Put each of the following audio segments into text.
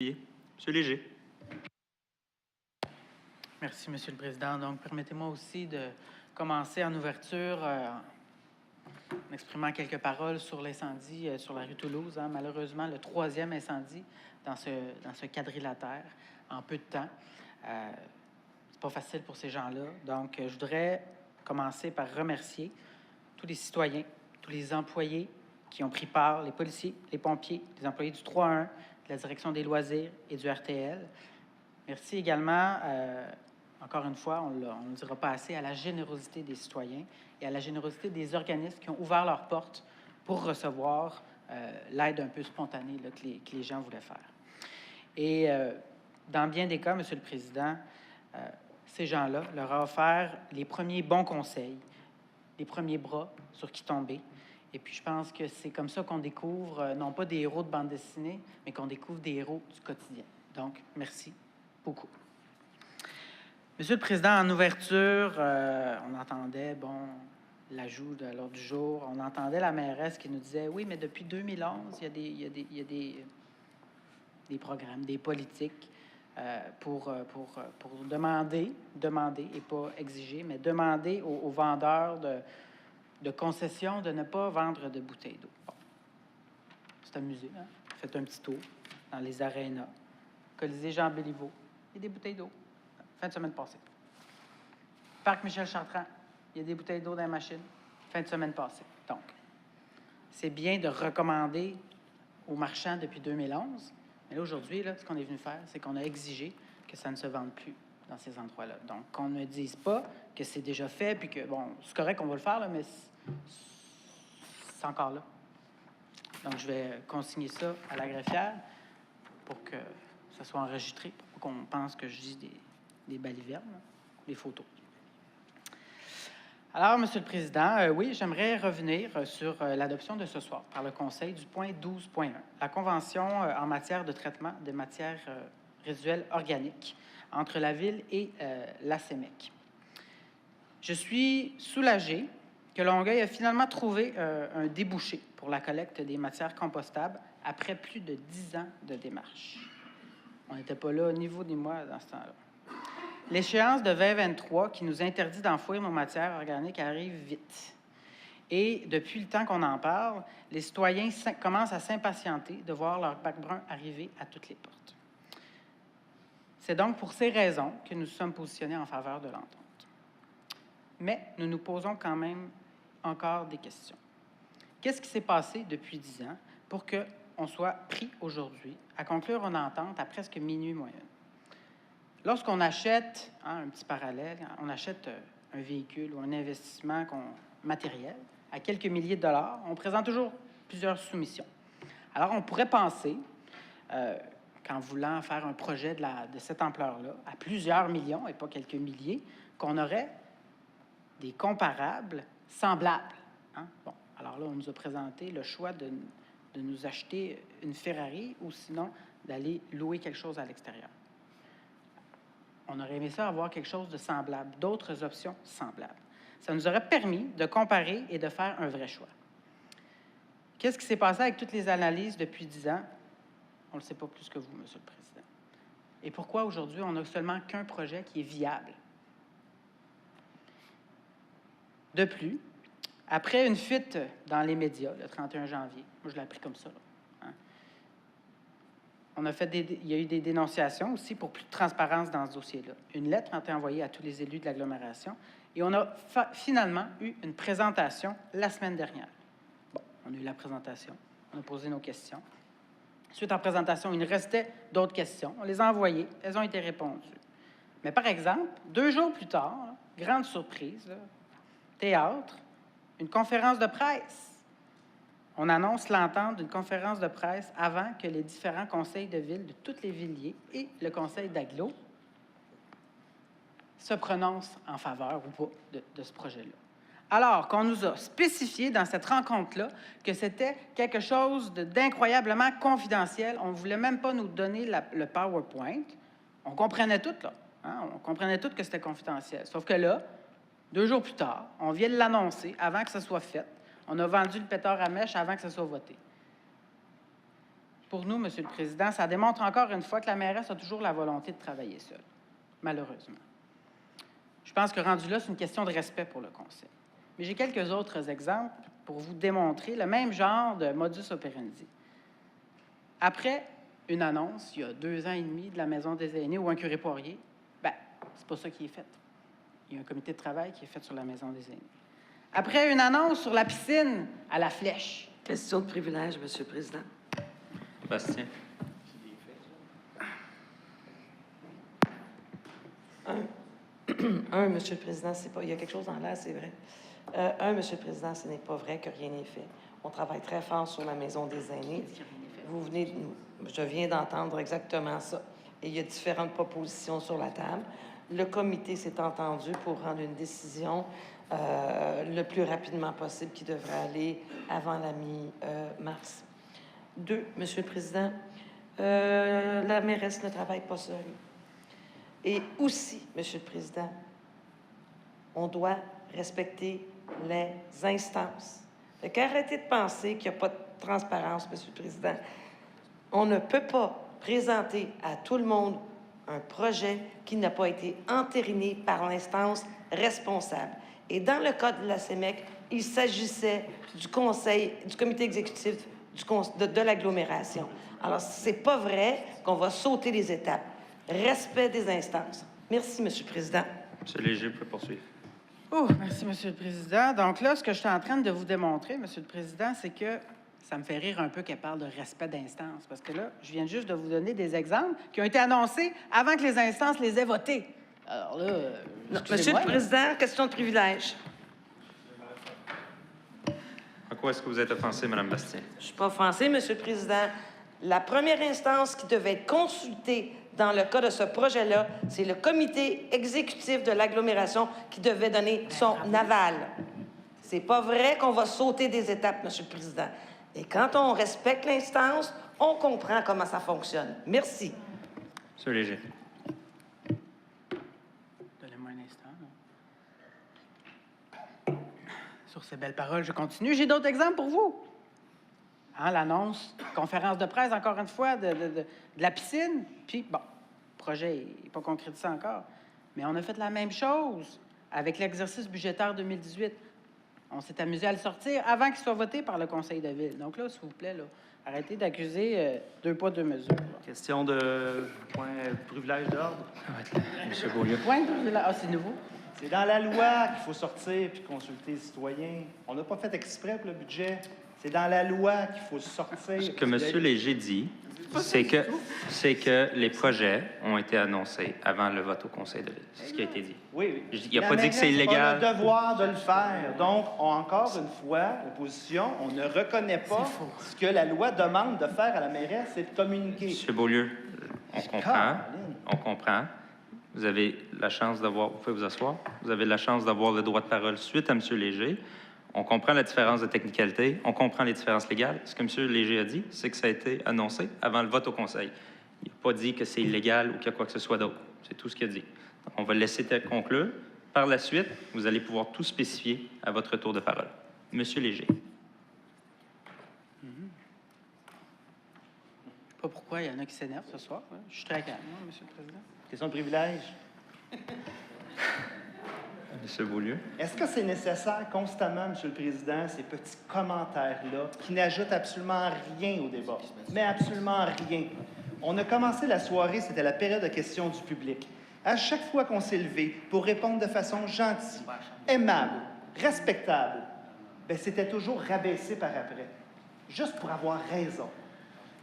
Monsieur Léger. Merci, Monsieur le Président. Donc, permettez-moi aussi de commencer en ouverture en exprimant quelques paroles sur l'incendie sur la rue Toulouse. Malheureusement, le 3e incendie dans ce quadrilatère en peu de temps. C'est pas facile pour ces gens-là. Donc, je voudrais commencer par remercier tous les citoyens, tous les employés qui ont pris part, les policiers, les pompiers, les employés du 3-1, de la direction des loisirs et du RTL. Merci également, encore une fois, on ne le dira pas assez, à la générosité des citoyens et à la générosité des organismes qui ont ouvert leurs portes pour recevoir l'aide un peu spontanée là, que les gens voulaient faire. Et dans bien des cas, Monsieur le Président, ces gens-là leur ont offert les premiers bons conseils, les premiers bras sur qui tomber. Et puis, je pense que c'est comme ça qu'on découvre, non pas des héros de bande dessinée, mais qu'on découvre des héros du quotidien. Donc, merci beaucoup. Monsieur le Président, en ouverture, on entendait, l'ajout de l'ordre du jour, on entendait la mairesse qui nous disait, oui, mais depuis 2011, il y a des programmes, des politiques pour demander et pas exiger, mais demander aux vendeurs de concessions de ne pas vendre de bouteilles d'eau. Bon. C'est amusé, hein? Faites un petit tour dans les arénas. Colisée Jean Béliveau, il y a des bouteilles d'eau. Fin de semaine passée. Parc Michel Chartrand, il y a des bouteilles d'eau dans la machine. Fin de semaine passée. Donc, c'est bien de recommander aux marchands depuis 2011, mais là, aujourd'hui, ce qu'on est venu faire, c'est qu'on a exigé que ça ne se vende plus dans ces endroits-là. Donc, qu'on ne dise pas que c'est déjà fait, puis que, bon, c'est correct qu'on va le faire, là, mais c'est encore là. Donc, je vais consigner ça à la greffière pour que ça soit enregistré, pour qu'on pense que je dis des balivernes, des photos. Alors, Monsieur le Président, oui, j'aimerais revenir sur l'adoption de ce soir par le Conseil du point 12.1, la Convention en matière de traitement des matières résiduelles organiques entre la Ville et la CEMEC. Je suis soulagé que Longueuil a finalement trouvé un débouché pour la collecte des matières compostables après plus de 10 ans de démarche. On n'était pas là, ni vous ni moi, dans ce temps-là. L'échéance de 2023 qui nous interdit d'enfouir nos matières organiques arrive vite. Et depuis le temps qu'on en parle, les citoyens commencent à s'impatienter de voir leur bac brun arriver à toutes les portes. C'est donc pour ces raisons que nous sommes positionnés en faveur de l'entente. Mais nous nous posons quand même encore des questions. Qu'est-ce qui s'est passé depuis 10 ans pour qu'on soit pris aujourd'hui à conclure une entente à presque minuit moyenne? Lorsqu'on achète, un petit parallèle, on achète un véhicule ou un investissement matériel à quelques milliers de dollars, on présente toujours plusieurs soumissions. Alors, on pourrait penser, qu'en voulant faire un projet de cette ampleur-là, à plusieurs millions et pas quelques milliers, qu'on aurait des comparables semblables. Bon, alors là, on nous a présenté le choix de nous acheter une Ferrari ou sinon d'aller louer quelque chose à l'extérieur. On aurait aimé ça avoir quelque chose de semblable, d'autres options semblables. Ça nous aurait permis de comparer et de faire un vrai choix. Qu'est-ce qui s'est passé avec toutes les analyses depuis 10 ans? On ne le sait pas plus que vous, Monsieur le Président. Et pourquoi aujourd'hui, on n'a seulement qu'un projet qui est viable? De plus, après une fuite dans les médias le 31 janvier, moi je l'ai appris comme ça, il y a eu des dénonciations aussi pour plus de transparence dans ce dossier-là. Une lettre a été envoyée à tous les élus de l'agglomération et on a finalement eu une présentation la semaine dernière. Bon, on a eu la présentation, on a posé nos questions. Suite à la présentation, il nous restait d'autres questions. On les a envoyées, elles ont été répondues. Mais par exemple, 2 jours plus tard, grande surprise, théâtre, une conférence de presse. On annonce l'entente d'une conférence de presse avant que les différents conseils de ville de toutes les villiers et le conseil d'agglo se prononcent en faveur ou pas de ce projet-là. Alors qu'on nous a spécifié dans cette rencontre-là que c'était quelque chose d'incroyablement confidentiel. On ne voulait même pas nous donner le PowerPoint. On comprenait tout, là. On comprenait tout que c'était confidentiel. Sauf que là, 2 jours plus tard, on vient de l'annoncer avant que ça soit fait. On a vendu le pétard à mèche avant que ça soit voté. pour nous, M. le Président, ça démontre encore une fois que la mairesse a toujours la volonté de travailler seule, malheureusement. Je pense que rendu là, c'est une question de respect pour le Conseil. Mais j'ai quelques autres exemples pour vous démontrer le même genre de modus operandi. Après une annonce, il y a 2 ans et demi, de la Maison des aînés ou un curé poirier, bien, c'est pas ça qui est fait. Il y a un comité de travail qui est fait sur la Maison des aînés. Après une annonce sur la piscine à la Flèche. Question de privilège, M. le Président. Bastien. Monsieur le Président, c'est pas. Il y a quelque chose dans l'air, c'est vrai. Monsieur le Président, ce n'est pas vrai que rien n'est fait. On travaille très fort sur la Maison des aînés. Je viens d'entendre exactement ça. Et il y a différentes propositions sur la table. Le comité s'est entendu pour rendre une décision le plus rapidement possible qui devrait aller avant la mi-mars. 2, Monsieur le Président, la mairesse ne travaille pas seule. Et aussi, Monsieur le Président, on doit respecter les instances. Fait qu'arrêtez de penser qu'il n'y a pas de transparence, Monsieur le Président. On ne peut pas présenter à tout le monde un projet qui n'a pas été entériné par l'instance responsable. Et dans le cas de la CEMEC, il s'agissait du conseil, du comité exécutif de l'agglomération. Alors, c'est pas vrai qu'on va sauter les étapes. Respect des instances. Merci, Monsieur le Président. Monsieur Léger, vous pouvez poursuivre. Oh, merci, Monsieur le Président. Donc là, ce que je suis en train de vous démontrer, Monsieur le Président, c'est que ça me fait rire un peu qu'elle parle de respect d'instances, parce que là, je viens juste de vous donner des exemples qui ont été annoncés avant que les instances les aient votés. Alors là, Monsieur le Président, question de privilège. À quoi est-ce que vous êtes offensé, Mme Bastien? Je ne suis pas offensée, Monsieur le Président. La première instance qui devait être consultée dans le cas de ce projet-là, c'est le comité exécutif de l'agglomération qui devait donner son aval. C'est pas vrai qu'on va sauter des étapes, Monsieur le Président. Et quand on respecte l'instance, on comprend comment ça fonctionne. Merci. Monsieur Léger. Donnez-moi un instant. Là. Sur ces belles paroles, je continue. J'ai d'autres exemples pour vous. Hein, l'annonce, conférence de presse, encore une fois, de la piscine. Puis, bon, le projet n'est pas concrétisé encore. Mais on a fait la même chose avec l'exercice budgétaire 2018. On s'est amusé à le sortir avant qu'il soit voté par le conseil de ville. Donc là, s'il vous plaît, là, arrêtez d'accuser 2 poids, 2 mesures. Là. Question de point privilège d'ordre. Monsieur Beaulieu. Point de privilège. Ah, c'est nouveau. C'est dans la loi qu'il faut sortir puis consulter les citoyens. On n'a pas fait exprès pour le budget. C'est dans la loi qu'il faut sortir. Ce que M. Léger dit, c'est que les projets ont été annoncés avant le vote au conseil de ville. C'est ce qui a été dit. Oui. Il n'a pas dit que c'est illégal. On a le devoir de le faire. Donc, encore une fois, l'opposition, on ne reconnaît pas ce que la loi demande de faire à la mairesse, c'est de communiquer. Monsieur Beaulieu, on comprend. On comprend. Vous avez la chance d'avoir... Vous pouvez vous asseoir. Vous avez la chance d'avoir le droit de parole suite à M. Léger. On comprend la différence de technicalité. On comprend les différences légales. Ce que M. Léger a dit, c'est que ça a été annoncé avant le vote au conseil. Il n'a pas dit que c'est illégal ou qu'il y a quoi que ce soit d'autre. C'est tout ce qu'il a dit. Donc, on va le laisser conclure. Par la suite, vous allez pouvoir tout spécifier à votre tour de parole. M. Léger. Pas pourquoi il y en a qui s'énervent ce soir. Hein. Je suis très calme, hein, Monsieur le Président. Question de privilège. M. Beaulieu. Est-ce que c'est nécessaire constamment, Monsieur le Président, ces petits commentaires-là qui n'ajoutent absolument rien au débat? Mais absolument rien. On a commencé la soirée, c'était la période de questions du public. À chaque fois qu'on s'est levé pour répondre de façon gentille, aimable, respectable, bien, c'était toujours rabaissé par après, juste pour avoir raison.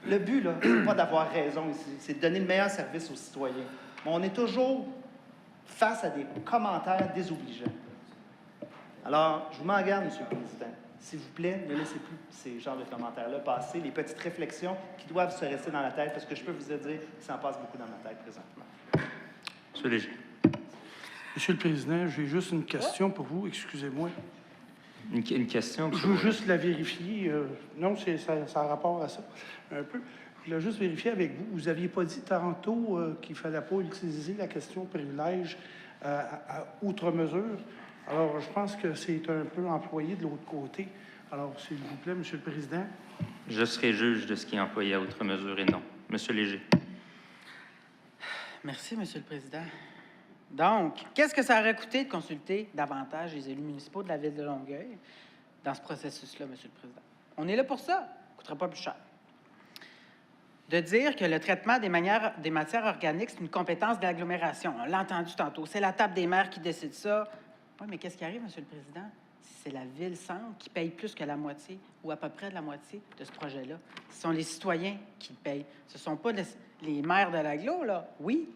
Le but, là, c'est pas d'avoir raison ici, c'est de donner le meilleur service aux citoyens. Mais on est toujours face à des commentaires désobligeants. Alors, je vous m'en garde, Monsieur le Président. S'il vous plaît, ne laissez plus ces genres de commentaires-là passer, les petites réflexions qui doivent se rester dans la tête, parce que je peux vous dire qu'il s'en passe beaucoup dans ma tête présentement. Monsieur Léger. Monsieur le Président, j'ai juste une question pour vous, excusez-moi. Une question, Je veux juste la vérifier. Non, ça a rapport à ça, un peu. Je voulais juste vérifier avec vous. Vous n'aviez pas dit tantôt qu'il ne fallait pas utiliser la question privilège à outre mesure. Alors, je pense que c'est un peu employé de l'autre côté. Alors, s'il vous plaît, Monsieur le Président. Je serai juge de ce qui est employé à outre mesure et non. Monsieur Léger. Merci, Monsieur le Président. Donc, qu'est-ce que ça aurait coûté de consulter davantage les élus municipaux de la Ville de Longueuil dans ce processus-là, Monsieur le Président? On est là pour ça. Ça ne coûtera pas plus cher. De dire que le traitement des matières organiques, c'est une compétence de l'agglomération. On l'a entendu tantôt. C'est la table des maires qui décide ça. Oui, mais qu'est-ce qui arrive, Monsieur le Président? C'est la Ville-Centre qui paye plus que la moitié ou à peu près de la moitié de ce projet-là. Ce sont les citoyens qui le payent. Ce ne sont pas les maires de l'agglo, là. Oui,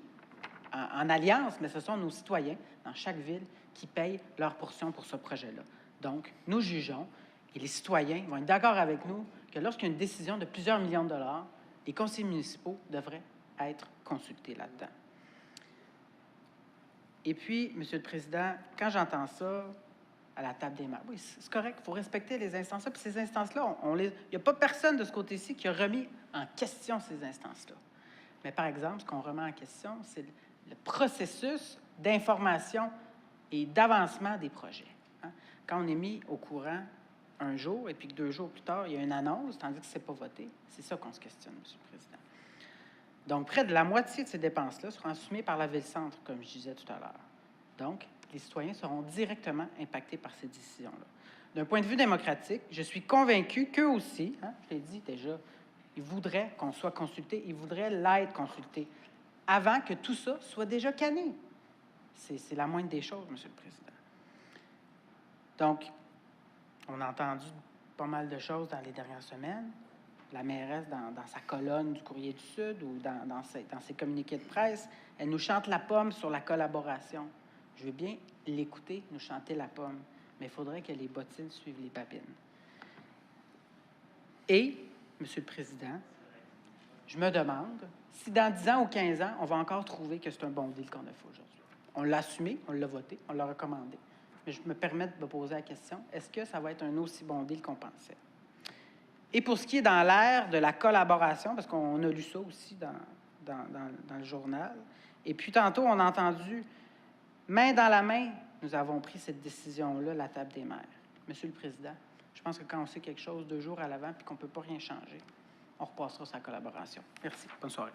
en alliance, mais ce sont nos citoyens dans chaque ville qui payent leur portion pour ce projet-là. Donc, nous jugeons, et les citoyens vont être d'accord avec nous, que lorsqu'il y a une décision de plusieurs millions de dollars, les conseillers municipaux devraient être consultés là-dedans. Et puis, Monsieur le Président, quand j'entends ça à la table des maires, oui, c'est correct, il faut respecter les instances-là. Puis ces instances-là, il n'y a pas personne de ce côté-ci qui a remis en question ces instances-là. Mais par exemple, ce qu'on remet en question, c'est le processus d'information et d'avancement des projets. Hein? Quand on est mis au courant un jour et puis que 2 jours plus tard, il y a une annonce, tandis que ce n'est pas voté, c'est ça qu'on se questionne, Monsieur le Président. Donc, près de la moitié de ces dépenses-là seront assumées par la Ville-Centre, comme je disais tout à l'heure. Donc, les citoyens seront directement impactés par ces décisions-là. D'un point de vue démocratique, je suis convaincu qu'eux aussi, hein, je l'ai dit déjà, ils voudraient qu'on soit consulté, ils voudraient l'être consulté avant que tout ça soit déjà canné. C'est la moindre des choses, Monsieur le Président. Donc, on a entendu pas mal de choses dans les dernières semaines. La mairesse, dans sa colonne du Courrier du Sud ou dans ses communiqués de presse, elle nous chante la pomme sur la collaboration. Je veux bien l'écouter, nous chanter la pomme, mais il faudrait que les bottines suivent les babines. Et, Monsieur le Président, je me demande si dans 10 ans ou 15 ans, on va encore trouver que c'est un bon deal qu'on a fait aujourd'hui. On l'a assumé, on l'a voté, on l'a recommandé. Mais je me permets de me poser la question, est-ce que ça va être un aussi bon deal qu'on pensait? Et pour ce qui est dans l'ère de la collaboration, parce qu'on a lu ça aussi dans le journal, et puis tantôt, on a entendu, main dans la main, nous avons pris cette décision-là, la table des maires. Monsieur le Président, je pense que quand on sait quelque chose 2 jours à l'avant puis qu'on ne peut pas rien changer, on repassera sa collaboration. Merci. Bonne soirée.